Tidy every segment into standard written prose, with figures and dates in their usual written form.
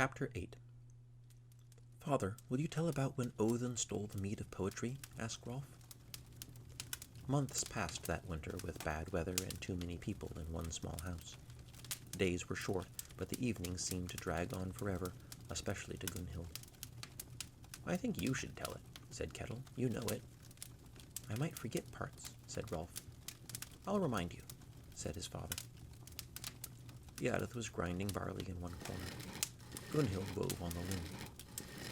Chapter 8. "Father, will you tell about when Odin stole the mead of poetry?" asked Rolf. Months passed that winter with bad weather and too many people in one small house. Days were short, but the evenings seemed to drag on forever, especially to Gunhild. "I think you should tell it," said Kettle. "You know it." "I might forget parts," said Rolf. "I'll remind you," said his father. Eadyth was grinding barley in one corner. Gunhild wove on the loom.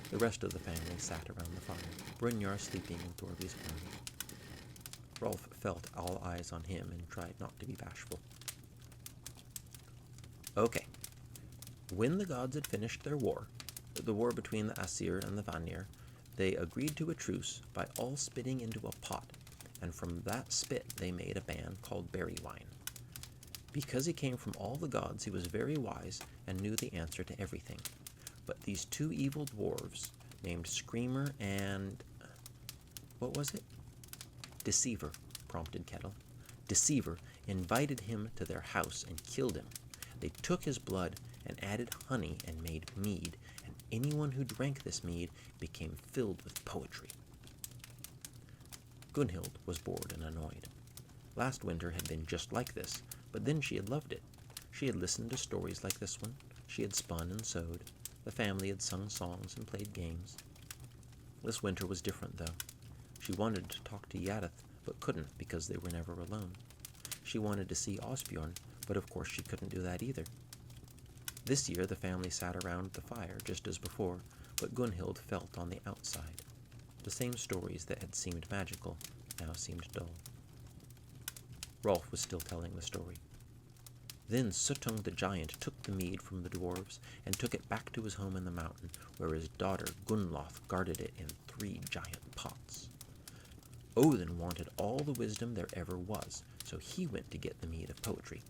The rest of the family sat around the fire, Brynjar sleeping in Thorby's arms. Rolf felt all eyes on him and tried not to be bashful. "Okay. When the gods had finished their war, the war between the Aesir and the Vanir, they agreed to a truce by all spitting into a pot, and from that spit they made a band called berry wine. Because he came from all the gods, he was very wise and knew the answer to everything. But these two evil dwarves, named Screamer and... what was it?" "Deceiver," prompted Kettle. "Deceiver invited him to their house and killed him. They took his blood and added honey and made mead, and anyone who drank this mead became filled with poetry." Gunhild was bored and annoyed. Last winter had been just like this, but then she had loved it. She had listened to stories like this one. She had spun and sewed. The family had sung songs and played games. This winter was different, though. She wanted to talk to Eadyth, but couldn't because they were never alone. She wanted to see Osbjorn, but of course she couldn't do that either. This year the family sat around the fire just as before, but Gunhild felt on the outside. The same stories that had seemed magical now seemed dull. Rolf was still telling the story. "Then Suttung the giant took the mead from the dwarves and took it back to his home in the mountain, where his daughter Gunnloth guarded it in 3 giant pots. Odin wanted all the wisdom there ever was, so he went to get the mead of poetry.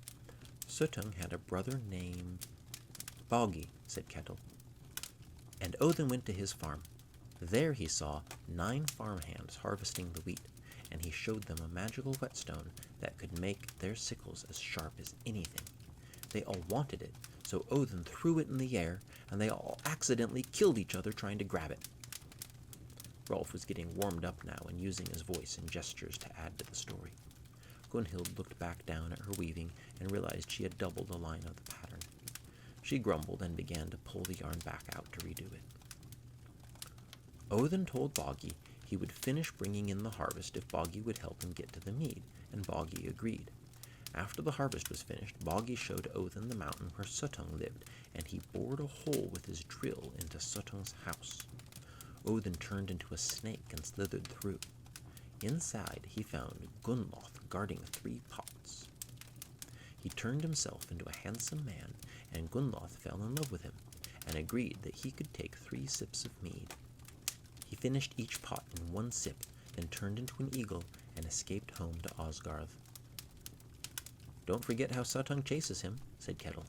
Suttung had a brother named..." "Boggy," said Kettle. "And Odin went to his farm. There he saw 9 farmhands harvesting the wheat, and he showed them a magical whetstone that could make their sickles as sharp as anything. They all wanted it, so Odin threw it in the air, and they all accidentally killed each other trying to grab it." Rolf was getting warmed up now and using his voice and gestures to add to the story. Gunhild looked back down at her weaving and realized she had doubled the line of the pattern. She grumbled and began to pull the yarn back out to redo it. "Odin told Boggy he would finish bringing in the harvest if Boggy would help him get to the mead, and Boggy agreed. After the harvest was finished, Boggy showed Odin the mountain where Suttung lived, and he bored a hole with his drill into Suttung's house. Odin turned into a snake and slithered through. Inside he found Gunnloth guarding 3 pots. He turned himself into a handsome man, and Gunnloth fell in love with him, and agreed that he could take 3 sips of mead. He finished each pot in 1 sip, then turned into an eagle and escaped home to Asgard." "Don't forget how Suttung chases him," said Kettle.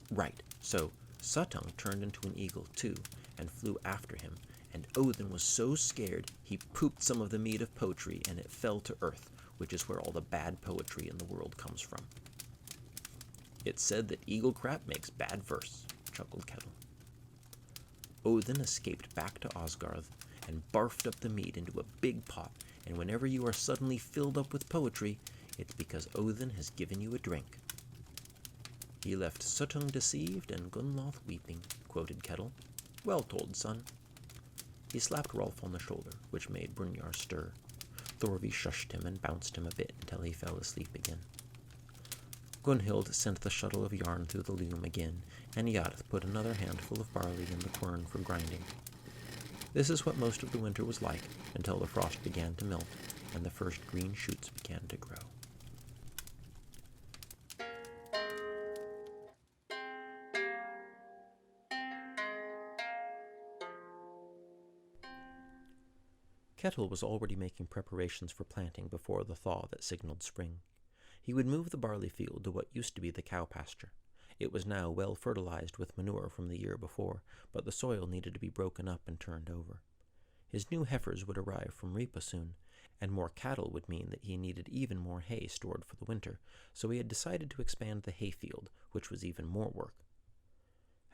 "Right, so Suttung turned into an eagle too, and flew after him, and Odin was so scared he pooped some of the mead of poetry and it fell to earth, which is where all the bad poetry in the world comes from." "It's said that eagle crap makes bad verse," chuckled Kettle. "Odin escaped back to Asgard and barfed up the mead into a big pot, and whenever you are suddenly filled up with poetry, it's because Odin has given you a drink." "He left Suttung deceived and Gunnloth weeping," quoted Kettle. "Well told, son." He slapped Rolf on the shoulder, which made Brynjar stir. Thorby shushed him and bounced him a bit until he fell asleep again. Gunhild sent the shuttle of yarn through the loom again, and Eadyth put another handful of barley in the quern for grinding. This is what most of the winter was like, until the frost began to melt, and the first green shoots began to grow. Kettle was already making preparations for planting before the thaw that signaled spring. He would move the barley field to what used to be the cow pasture. It was now well fertilized with manure from the year before, but the soil needed to be broken up and turned over. His new heifers would arrive from Ripa soon, and more cattle would mean that he needed even more hay stored for the winter, so he had decided to expand the hayfield, which was even more work.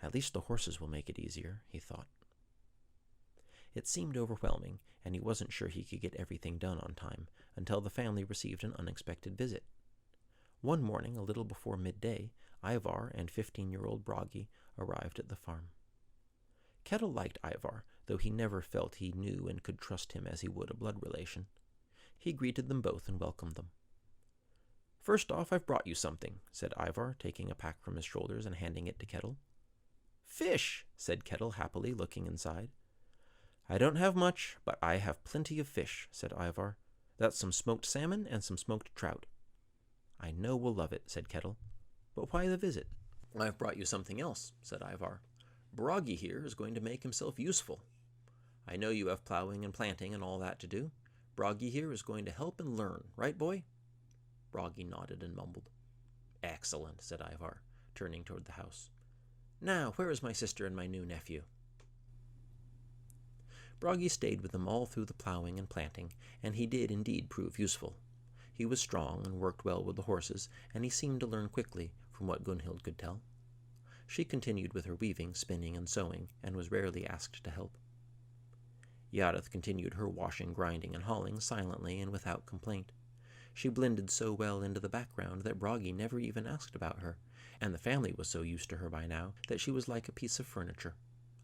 At least the horses will make it easier, he thought. It seemed overwhelming, and he wasn't sure he could get everything done on time until the family received an unexpected visit. One morning, a little before midday, Ivar and 15-year-old Bragi arrived at the farm. Kettle liked Ivar, though he never felt he knew and could trust him as he would a blood relation. He greeted them both and welcomed them. "First off, I've brought you something," said Ivar, taking a pack from his shoulders and handing it to Kettle. "Fish," said Kettle happily, looking inside. "I don't have much, but I have plenty of fish," said Ivar. "That's some smoked salmon and some smoked trout." "I know we'll love it," said Kettle. "But why the visit?" "I've brought you something else," said Ivar. "Bragi here is going to make himself useful. I know you have plowing and planting and all that to do. Bragi here is going to help and learn, right, boy?" Bragi nodded and mumbled. "Excellent," said Ivar, turning toward the house. "Now, where is my sister and my new nephew?" Bragi stayed with them all through the plowing and planting, and he did indeed prove useful. He was strong and worked well with the horses, and he seemed to learn quickly, from what Gunnhild could tell. She continued with her weaving, spinning, and sewing, and was rarely asked to help. Eadyth continued her washing, grinding, and hauling silently and without complaint. She blended so well into the background that Bragi never even asked about her, and the family was so used to her by now that she was like a piece of furniture,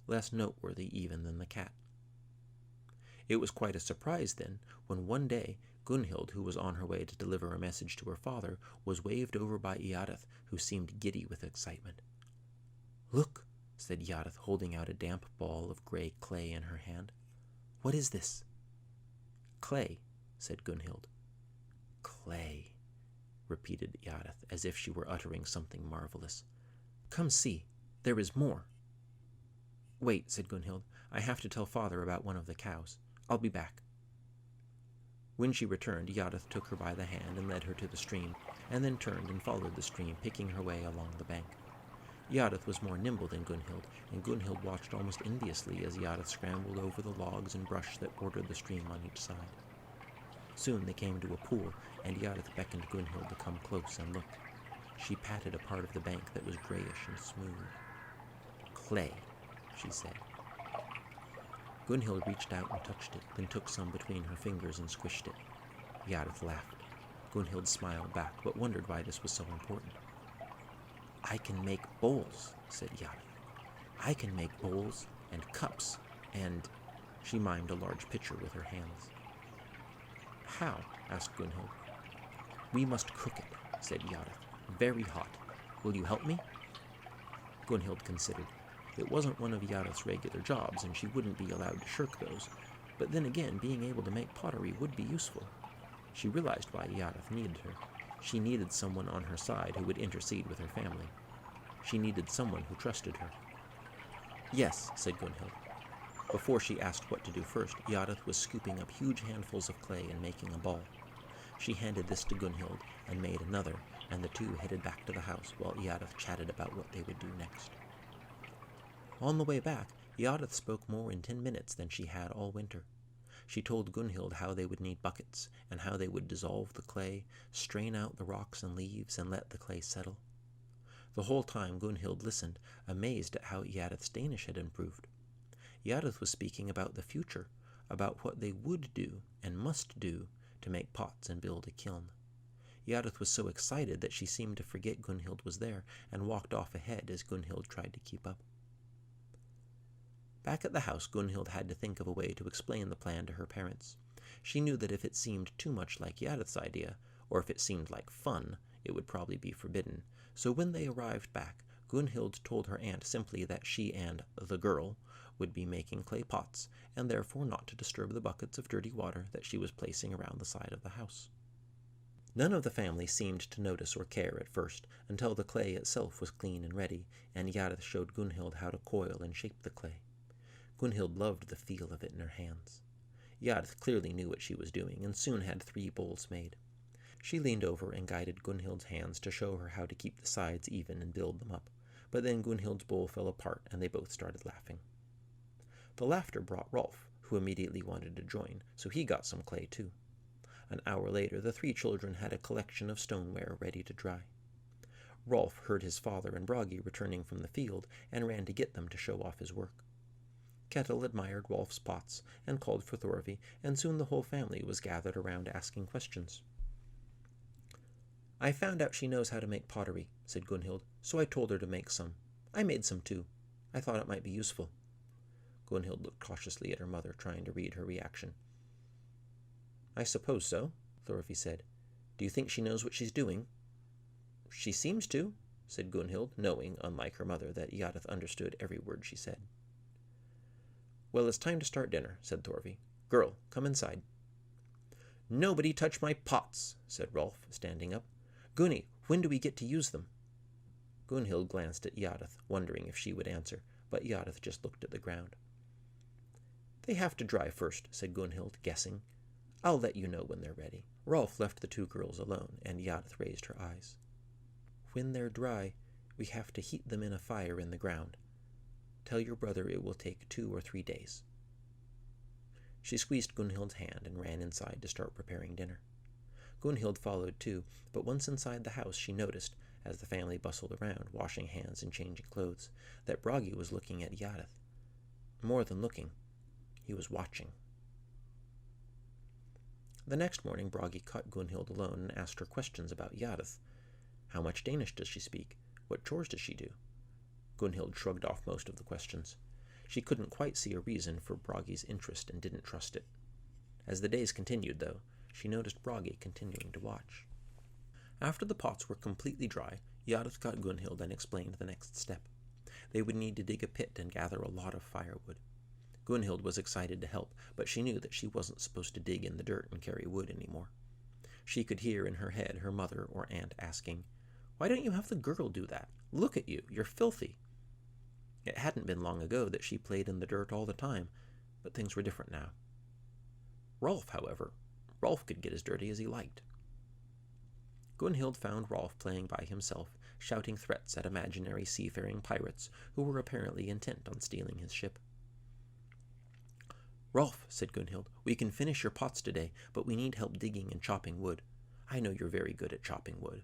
less noteworthy even than the cat. It was quite a surprise, then, when one day Gunnhild, who was on her way to deliver a message to her father, was waved over by Eadyth, who seemed giddy with excitement. "Look," said Eadyth, holding out a damp ball of gray clay in her hand. "What is this?" "Clay," said Gunnhild. "Clay," repeated Eadyth, as if she were uttering something marvelous. "Come see, there is more." "Wait," said Gunnhild. "I have to tell father about one of the cows. I'll be back." When she returned, Eadyth took her by the hand and led her to the stream, and then turned and followed the stream, picking her way along the bank. Eadyth was more nimble than Gunnhild, and Gunnhild watched almost enviously as Eadyth scrambled over the logs and brush that bordered the stream on each side. Soon they came to a pool, and Eadyth beckoned Gunnhild to come close and look. She patted a part of the bank that was grayish and smooth. "Clay," she said. Gunnhild reached out and touched it, then took some between her fingers and squished it. Eadyth laughed. Gunnhild smiled back, but wondered why this was so important. "I can make bowls," said Eadyth. "I can make bowls and cups and—" She mimed a large pitcher with her hands. "How?" asked Gunnhild. "We must cook it," said Eadyth. "Very hot. Will you help me?" Gunnhild considered. It wasn't one of Eadyth's regular jobs, and she wouldn't be allowed to shirk those. But then again, being able to make pottery would be useful. She realized why Eadyth needed her. She needed someone on her side who would intercede with her family. She needed someone who trusted her. "Yes," said Gunnhild. Before she asked what to do first, Eadyth was scooping up huge handfuls of clay and making a ball. She handed this to Gunnhild and made another, and the two headed back to the house while Eadyth chatted about what they would do next. On the way back, Eadyth spoke more in 10 minutes than she had all winter. She told Gunnhild how they would need buckets, and how they would dissolve the clay, strain out the rocks and leaves, and let the clay settle. The whole time Gunnhild listened, amazed at how Eadyth's Danish had improved. Eadyth was speaking about the future, about what they would do and must do to make pots and build a kiln. Eadyth was so excited that she seemed to forget Gunnhild was there, and walked off ahead as Gunnhild tried to keep up. Back at the house, Gunnhild had to think of a way to explain the plan to her parents. She knew that if it seemed too much like Eadyth's idea, or if it seemed like fun, it would probably be forbidden. So when they arrived back, Gunnhild told her aunt simply that she and the girl would be making clay pots, and therefore not to disturb the buckets of dirty water that she was placing around the side of the house. None of the family seemed to notice or care at first, until the clay itself was clean and ready, and Eadyth showed Gunnhild how to coil and shape the clay. Gunnhild loved the feel of it in her hands. Eadyth clearly knew what she was doing, and soon had 3 bowls made. She leaned over and guided Gunnhild's hands to show her how to keep the sides even and build them up, but then Gunnhild's bowl fell apart, and they both started laughing. The laughter brought Rolf, who immediately wanted to join, so he got some clay too. An hour later, the 3 children had a collection of stoneware ready to dry. Rolf heard his father and Bragi returning from the field and ran to get them to show off his work. Kettle admired Rolf's pots and called for Thorvi, and soon the whole family was gathered around asking questions. "I found out she knows how to make pottery," said Gunhild, "so I told her to make some. I made some too. I thought it might be useful." Gunhild looked cautiously at her mother, trying to read her reaction. "I suppose so," Thorvi said. "Do you think she knows what she's doing?" "She seems to," said Gunhild, knowing, unlike her mother, that Eadyth understood every word she said. "Well, it's time to start dinner," said Thorvi. "Girl, come inside." "Nobody touch my pots," said Rolf, standing up. "Gunny, when do we get to use them?" Gunhild glanced at Eadyth, wondering if she would answer, but Eadyth just looked at the ground. "They have to dry first," said Gunhild, guessing. "I'll let you know when they're ready." Rolf left the two girls alone, and Eadyth raised her eyes. "When they're dry, we have to heat them in a fire in the ground. Tell your brother it will take 2 or 3 days." She squeezed Gunhild's hand and ran inside to start preparing dinner. Gunhild followed too, but once inside the house she noticed, as the family bustled around, washing hands and changing clothes, that Bragi was looking at Eadyth. More than looking, he was watching. The next morning Bragi caught Gunhild alone and asked her questions about Eadyth. How much Danish does she speak? What chores does she do? Gunhild shrugged off most of the questions. She couldn't quite see a reason for Bragi's interest and didn't trust it. As the days continued, though, she noticed Bragi continuing to watch. After the pots were completely dry, Eadyth got Gunhild and explained the next step. They would need to dig a pit and gather a lot of firewood. Gunhild was excited to help, but she knew that she wasn't supposed to dig in the dirt and carry wood anymore. She could hear in her head her mother or aunt asking, "Why don't you have the girl do that? Look at you, you're filthy." It hadn't been long ago that she played in the dirt all the time, but things were different now. Rolf could get as dirty as he liked. Gunhild found Rolf playing by himself, shouting threats at imaginary seafaring pirates who were apparently intent on stealing his ship. "Rolf," said Gunhild, "we can finish your pots today, but we need help digging and chopping wood. I know you're very good at chopping wood."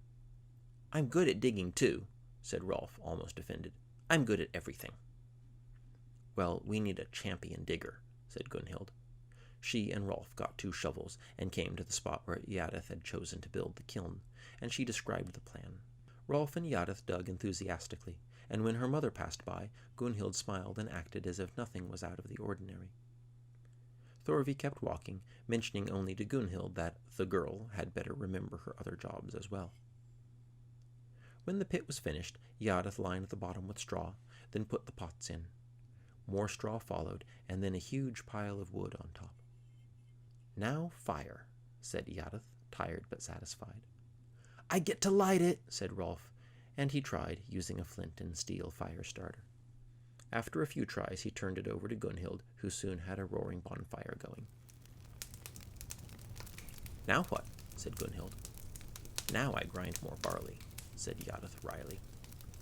"I'm good at digging too," said Rolf, almost offended. "I'm good at everything." "Well, we need a champion digger," said Gunhild. She and Rolf got 2 shovels and came to the spot where Eadyth had chosen to build the kiln, and she described the plan. Rolf and Eadyth dug enthusiastically, and when her mother passed by, Gunhild smiled and acted as if nothing was out of the ordinary. Thorvi kept walking, mentioning only to Gunhild that the girl had better remember her other jobs as well. When the pit was finished, Eadyth lined the bottom with straw, then put the pots in. More straw followed, and then a huge pile of wood on top. "Now fire," said Eadyth, tired but satisfied. "I get to light it," said Rolf, and he tried, using a flint and steel fire starter. After a few tries, he turned it over to Gunhild, who soon had a roaring bonfire going. "Now what?" said Gunhild. "Now I grind more barley," said Eadyth wryly.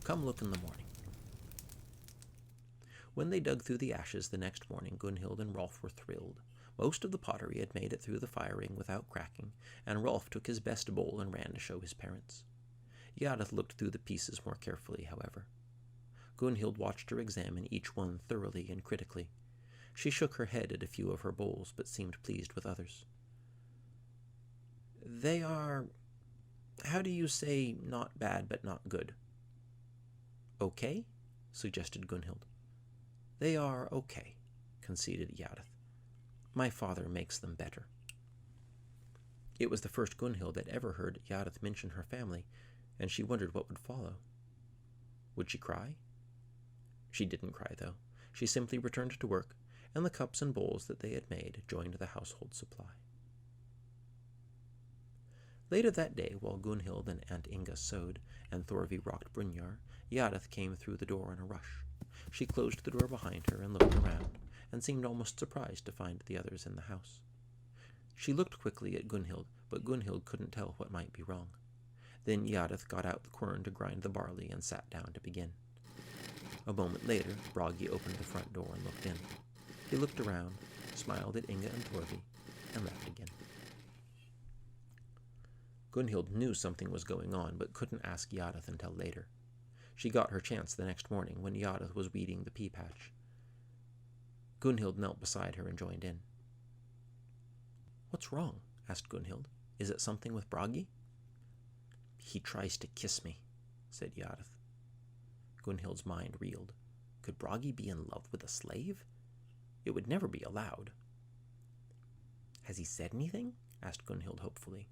"Come look in the morning." When they dug through the ashes the next morning, Gunhild and Rolf were thrilled. Most of the pottery had made it through the firing without cracking, and Rolf took his best bowl and ran to show his parents. Eadyth looked through the pieces more carefully, however. Gunhild watched her examine each one thoroughly and critically. She shook her head at a few of her bowls, but seemed pleased with others. "They are, how do you say, not bad but not good?" "Okay?" suggested Gunhild. "They are okay," conceded Eadyth. "My father makes them better." It was the first Gunhild had ever heard Eadyth mention her family, and she wondered what would follow. Would she cry? She didn't cry, though. She simply returned to work, and the cups and bowls that they had made joined the household supply. Later that day, while Gunhild and Aunt Inga sewed, and Thorvi rocked Brynjar, Eadyth came through the door in a rush. She closed the door behind her and looked around, and seemed almost surprised to find the others in the house. She looked quickly at Gunhild, but Gunhild couldn't tell what might be wrong. Then Eadyth got out the quern to grind the barley and sat down to begin. A moment later, Bragi opened the front door and looked in. He looked around, smiled at Inga and Thorvi, and left again. Gunhild knew something was going on, but couldn't ask Eadyth until later. She got her chance the next morning when Eadyth was weeding the pea patch. Gunhild knelt beside her and joined in. "What's wrong?" asked Gunhild. "Is it something with Bragi?" "He tries to kiss me," said Eadyth. Gunhild's mind reeled. Could Bragi be in love with a slave? It would never be allowed. "Has he said anything?" asked Gunhild hopefully.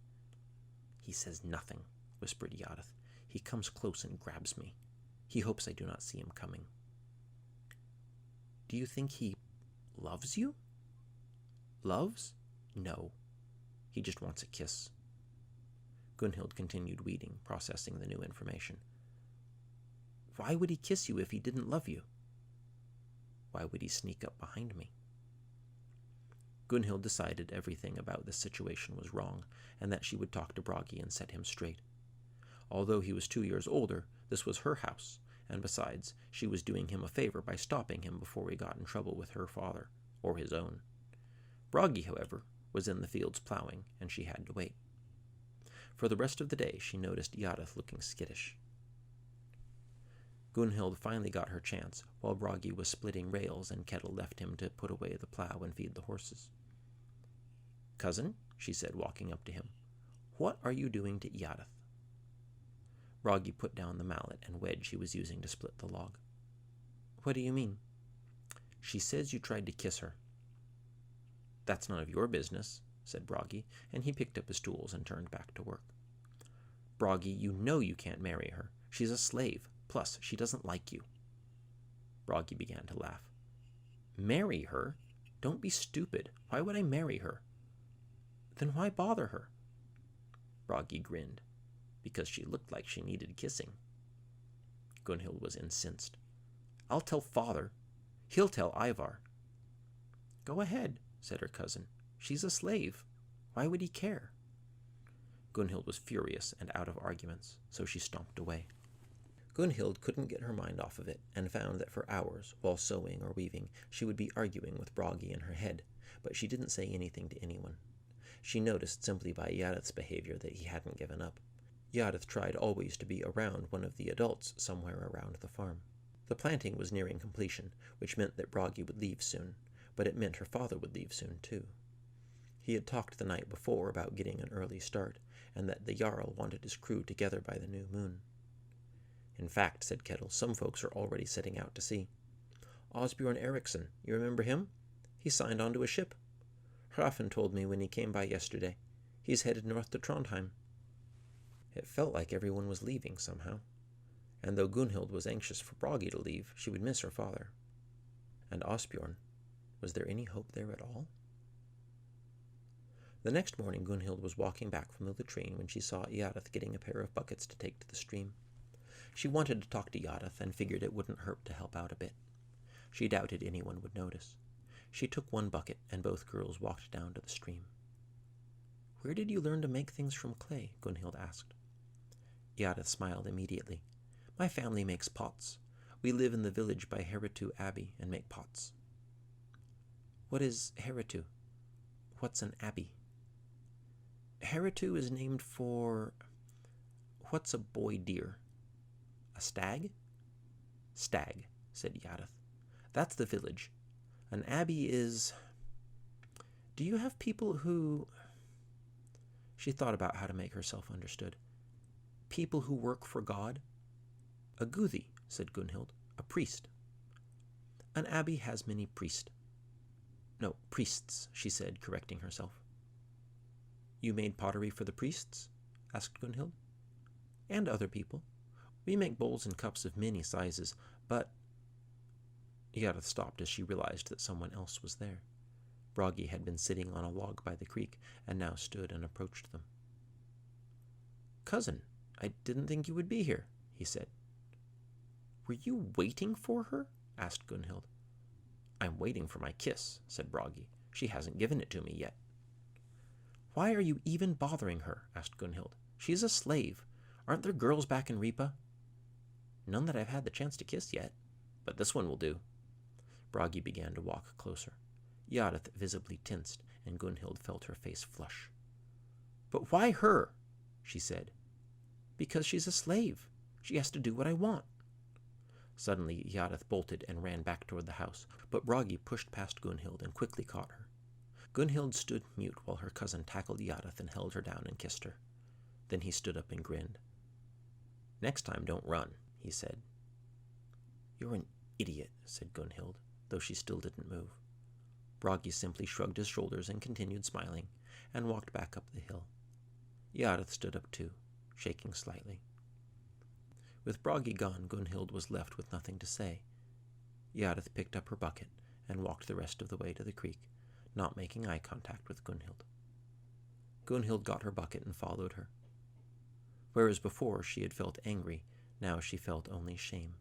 "He says nothing," whispered Eadyth. "He comes close and grabs me. He hopes I do not see him coming." "Do you think he loves you?" "Loves? No. He just wants a kiss." Gunhild continued weeding, processing the new information. "Why would he kiss you if he didn't love you?" "Why would he sneak up behind me?" Gunhild decided everything about this situation was wrong, and that she would talk to Bragi and set him straight. Although he was 2 years older, this was her house, and besides, she was doing him a favor by stopping him before he got in trouble with her father, or his own. Bragi, however, was in the fields plowing, and she had to wait. For the rest of the day, she noticed Eadyth looking skittish. Gunhild finally got her chance, while Bragi was splitting rails and Kettle left him to put away the plow and feed the horses. "Cousin," she said, walking up to him, "what are you doing to Eadyth?" Bragi put down the mallet and wedge he was using to split the log. "What do you mean?" "She says you tried to kiss her." "That's none of your business," said Bragi, and he picked up his tools and turned back to work. "Bragi, you know you can't marry her. She's a slave. Plus, she doesn't like you." Bragi began to laugh. "Marry her? Don't be stupid. Why would I marry her?" "Then why bother her?" Bragi grinned. "Because she looked like she needed kissing." Gunhild was incensed. "I'll tell father. He'll tell Ivar." "Go ahead," said her cousin. "She's a slave. Why would he care?" Gunhild was furious and out of arguments, so she stomped away. Gunhild couldn't get her mind off of it, and found that for hours, while sewing or weaving, she would be arguing with Bragi in her head, but she didn't say anything to anyone. She noticed simply by Eadyth's behavior that he hadn't given up. Eadyth tried always to be around one of the adults somewhere around the farm. The planting was nearing completion, which meant that Bragi would leave soon, but it meant her father would leave soon too. He had talked the night before about getting an early start, and that the Jarl wanted his crew together by the new moon. "In fact," said Kettle, "some folks are already setting out to sea. Osbjorn Eriksson, you remember him? He signed onto a ship. Hrafen told me when he came by yesterday. He's headed north to Trondheim." It felt like everyone was leaving somehow, and though Gunhild was anxious for Bragi to leave, she would miss her father. And Osbjorn, was there any hope there at all? The next morning Gunhild was walking back from the latrine when she saw Eadyth getting a pair of buckets to take to the stream. She wanted to talk to Eadyth and figured it wouldn't hurt to help out a bit. She doubted anyone would notice. She took one bucket and both girls walked down to the stream. "Where did you learn to make things from clay?" Gunhild asked. Eadyth smiled immediately. "My family makes pots. We live in the village by Heritu Abbey and make pots." "What is Heritu? What's an abbey?" "Heritu is named for... What's a boy deer? A stag?" "Stag," said Eadyth. "That's the village. An abbey is... Do you have people who..." She thought about how to make herself understood. "People who work for God?" "A guthi," said Gunhild. "A priest." "An abbey has many priests." "No, priests," she said, correcting herself. "You made pottery for the priests?" asked Gunhild. "And other people. We make bowls and cups of many sizes, but..." Eadyth stopped as she realized that someone else was there. Bragi had been sitting on a log by the creek, and now stood and approached them. "Cousin, I didn't think you would be here," he said. "Were you waiting for her?" asked Gunhild. "I'm waiting for my kiss," said Bragi. "She hasn't given it to me yet." "Why are you even bothering her?" asked Gunhild. "She's a slave. Aren't there girls back in Ripa?" "None that I've had the chance to kiss yet, but this one will do." Bragi began to walk closer. Eadyth visibly tensed, and Gunhild felt her face flush. "But why her?" she said. "Because she's a slave. She has to do what I want." Suddenly Eadyth bolted and ran back toward the house, but Bragi pushed past Gunnhild and quickly caught her. Gunnhild stood mute while her cousin tackled Eadyth and held her down and kissed her. Then he stood up and grinned. "Next time, don't run," he said. "You're an idiot," said Gunnhild, though she still didn't move. Bragi simply shrugged his shoulders and continued smiling, and walked back up the hill. Eadyth stood up too, shaking slightly. With Bragi gone, Gunnhild was left with nothing to say. Eadyth picked up her bucket and walked the rest of the way to the creek, not making eye contact with Gunnhild. Gunnhild got her bucket and followed her. Whereas before she had felt angry, now she felt only shame.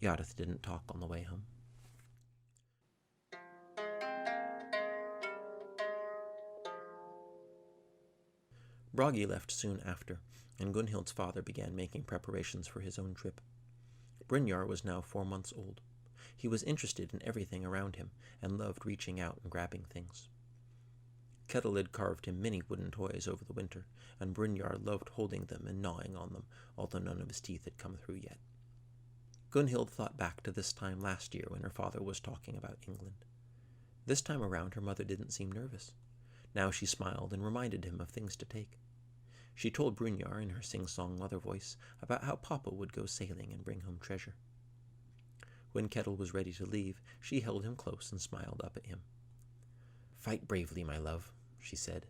Eadyth didn't talk on the way home. Bragi left soon after, and Gunnhild's father began making preparations for his own trip. Brynjar was now 4 months old. He was interested in everything around him, and loved reaching out and grabbing things. Kettle had carved him many wooden toys over the winter, and Brynjar loved holding them and gnawing on them, although none of his teeth had come through yet. Gunnhild thought back to this time last year when her father was talking about England. This time around her mother didn't seem nervous. Now she smiled and reminded him of things to take. She told Brynjar in her sing-song mother voice about how Papa would go sailing and bring home treasure. When Kettle was ready to leave, she held him close and smiled up at him. "Fight bravely, my love," she said.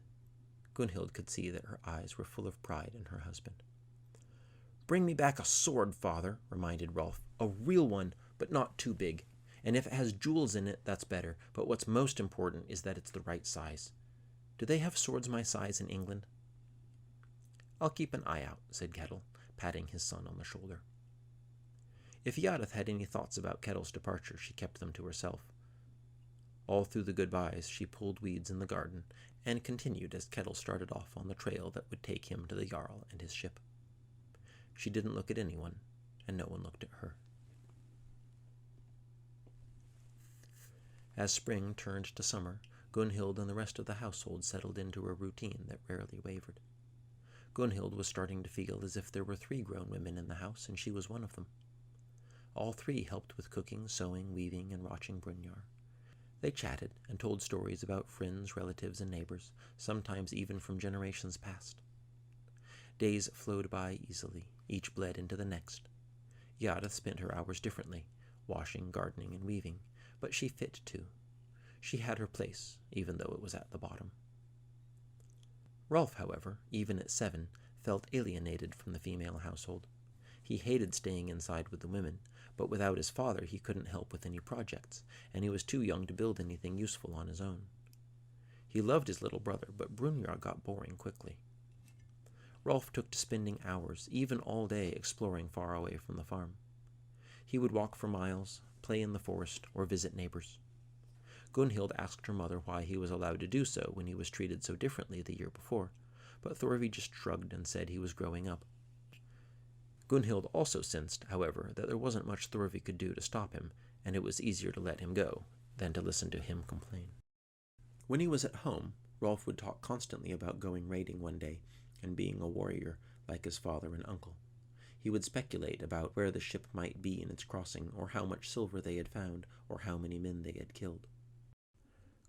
Gunnhild could see that her eyes were full of pride in her husband. "Bring me back a sword, father," reminded Rolf. "A real one, but not too big. And if it has jewels in it, that's better, but what's most important is that it's the right size. Do they have swords my size in England?" "I'll keep an eye out," said Kettle, patting his son on the shoulder. If Eadyth had any thoughts about Kettle's departure, she kept them to herself. All through the goodbyes, she pulled weeds in the garden, and continued as Kettle started off on the trail that would take him to the Jarl and his ship. She didn't look at anyone, and no one looked at her. As spring turned to summer, Gunnhild and the rest of the household settled into a routine that rarely wavered. Gunnhild was starting to feel as if there were 3 grown women in the house, and she was one of them. All 3 helped with cooking, sewing, weaving, and watching Brynjar. They chatted and told stories about friends, relatives, and neighbors, sometimes even from generations past. Days flowed by easily, each bled into the next. Eadyth spent her hours differently, washing, gardening, and weaving, but she fit too. She had her place, even though it was at the bottom. Rolf, however, even at 7, felt alienated from the female household. He hated staying inside with the women, but without his father he couldn't help with any projects, and he was too young to build anything useful on his own. He loved his little brother, but Brynjar got boring quickly. Rolf took to spending hours, even all day, exploring far away from the farm. He would walk for miles, play in the forest, or visit neighbors. Gunnhild asked her mother why he was allowed to do so when he was treated so differently the year before, but Thorvi just shrugged and said he was growing up. Gunnhild also sensed, however, that there wasn't much Thorvi could do to stop him, and it was easier to let him go than to listen to him complain. When he was at home, Rolf would talk constantly about going raiding one day and being a warrior like his father and uncle. He would speculate about where the ship might be in its crossing, or how much silver they had found, or how many men they had killed.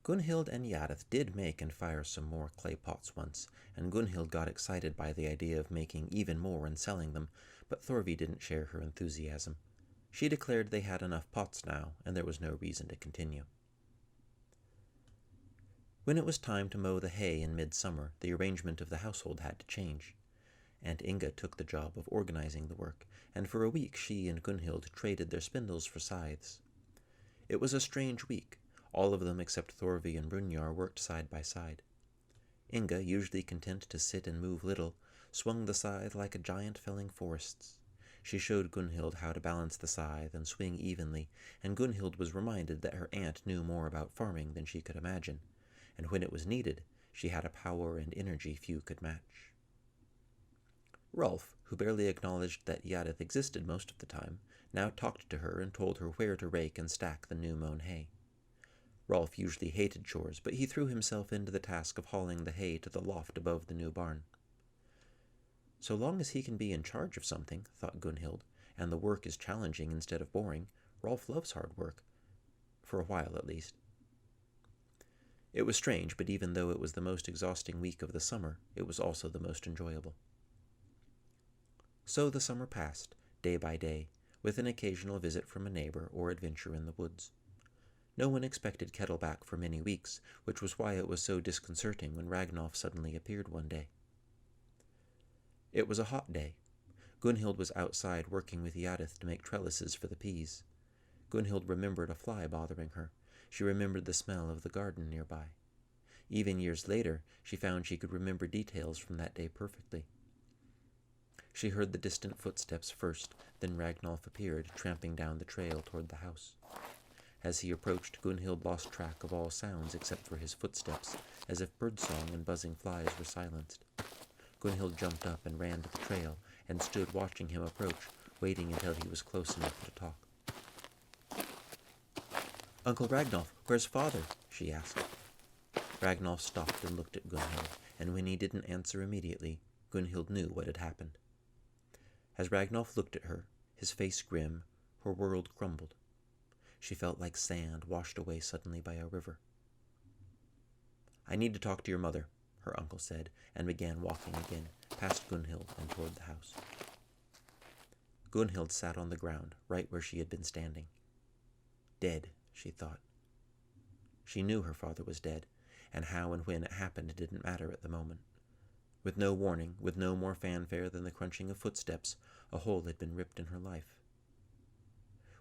Gunnhild and Eadyth did make and fire some more clay pots once, and Gunnhild got excited by the idea of making even more and selling them, but Thorvi didn't share her enthusiasm. She declared they had enough pots now, and there was no reason to continue. When it was time to mow the hay in midsummer, the arrangement of the household had to change. Aunt Inga took the job of organizing the work, and for a week she and Gunnhild traded their spindles for scythes. It was a strange week. All of them except Thorvi and Brynjar worked side by side. Inga, usually content to sit and move little, swung the scythe like a giant felling forests. She showed Gunnhild how to balance the scythe and swing evenly, and Gunnhild was reminded that her aunt knew more about farming than she could imagine, and when it was needed, she had a power and energy few could match. Rolf, who barely acknowledged that Eadyth existed most of the time, now talked to her and told her where to rake and stack the new-mown hay. Rolf usually hated chores, but he threw himself into the task of hauling the hay to the loft above the new barn. So long as he can be in charge of something, thought Gunhild, and the work is challenging instead of boring, Rolf loves hard work. For a while, at least. It was strange, but even though it was the most exhausting week of the summer, it was also the most enjoyable. So the summer passed, day by day, with an occasional visit from a neighbor or adventure in the woods. No one expected Kettle back for many weeks, which was why it was so disconcerting when Ragnolf suddenly appeared one day. It was a hot day. Gunhild was outside working with Eadyth to make trellises for the peas. Gunhild remembered a fly bothering her. She remembered the smell of the garden nearby. Even years later, she found she could remember details from that day perfectly. She heard the distant footsteps first, then Ragnolf appeared, tramping down the trail toward the house. As he approached, Gunhild lost track of all sounds except for his footsteps, as if birdsong and buzzing flies were silenced. Gunhild jumped up and ran to the trail, and stood watching him approach, waiting until he was close enough to talk. "Uncle Ragnolf, where's father?" she asked. Ragnolf stopped and looked at Gunhild, and when he didn't answer immediately, Gunhild knew what had happened. As Ragnolf looked at her, his face grim, her world crumbled. She felt like sand washed away suddenly by a river. "I need to talk to your mother," her uncle said, and began walking again, past Gunhild and toward the house. Gunhild sat on the ground, right where she had been standing. Dead, she thought. She knew her father was dead, and how and when it happened didn't matter at the moment. With no warning, with no more fanfare than the crunching of footsteps, a hole had been ripped in her life.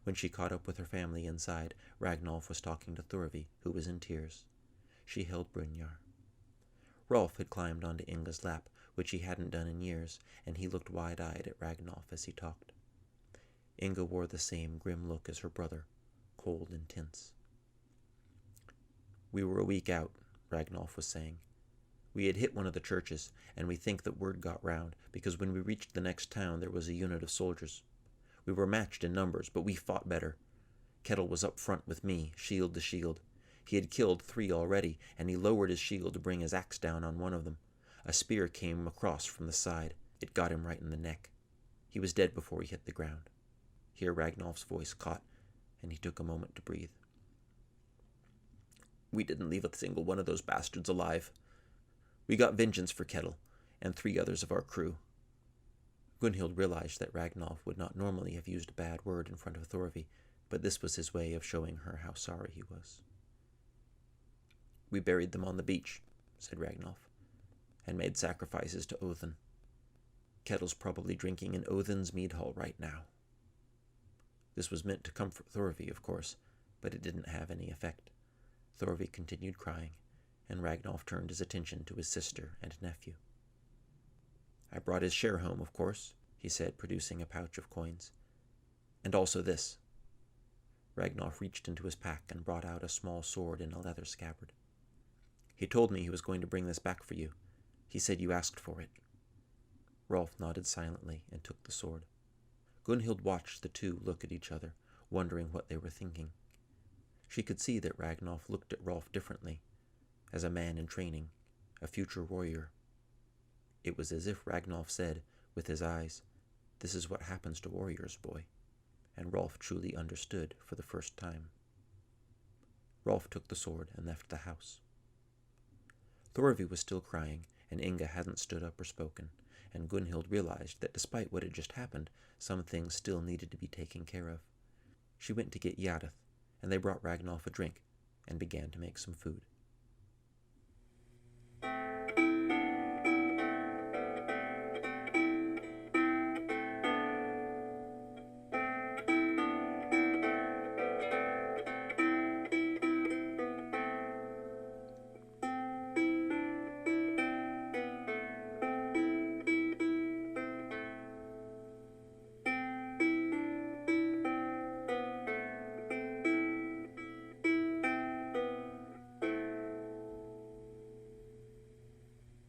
When she caught up with her family inside, Ragnolf was talking to Thorvi, who was in tears. She held Brynjar. Rolf had climbed onto Inga's lap, which he hadn't done in years, and he looked wide-eyed at Ragnolf as he talked. Inga wore the same grim look as her brother, cold and tense. "We were a week out," Ragnolf was saying. "We had hit one of the churches, and we think that word got round, because when we reached the next town there was a unit of soldiers. We were matched in numbers, but we fought better. Kettle was up front with me, shield to shield. He had killed 3 already, and he lowered his shield to bring his axe down on one of them. A spear came across from the side. It got him right in the neck. He was dead before he hit the ground." Here Ragnolf's voice caught, and he took a moment to breathe. "We didn't leave a single one of those bastards alive. We got vengeance for Kettle, and 3 others of our crew." Gunhild realized that Ragnolf would not normally have used a bad word in front of Thorvi, but this was his way of showing her how sorry he was. "We buried them on the beach," said Ragnolf, "and made sacrifices to Odin. Kettle's probably drinking in Odin's mead hall right now." This was meant to comfort Thorvi, of course, but it didn't have any effect. Thorvi continued crying, and Ragnolf turned his attention to his sister and nephew. "I brought his share home, of course," he said, producing a pouch of coins. "And also this." Ragnolf reached into his pack and brought out a small sword in a leather scabbard. "He told me he was going to bring this back for you. He said you asked for it." Rolf nodded silently and took the sword. Gunhild watched the two look at each other, wondering what they were thinking. She could see that Ragnolf looked at Rolf differently, as a man in training, a future warrior. It was as if Ragnolf said, with his eyes, "This is what happens to warriors, boy," and Rolf truly understood for the first time. Rolf took the sword and left the house. Thorvi was still crying, and Inga hadn't stood up or spoken, and Gunhild realized that despite what had just happened, some things still needed to be taken care of. She went to get Eadyth, and they brought Ragnolf a drink, and began to make some food.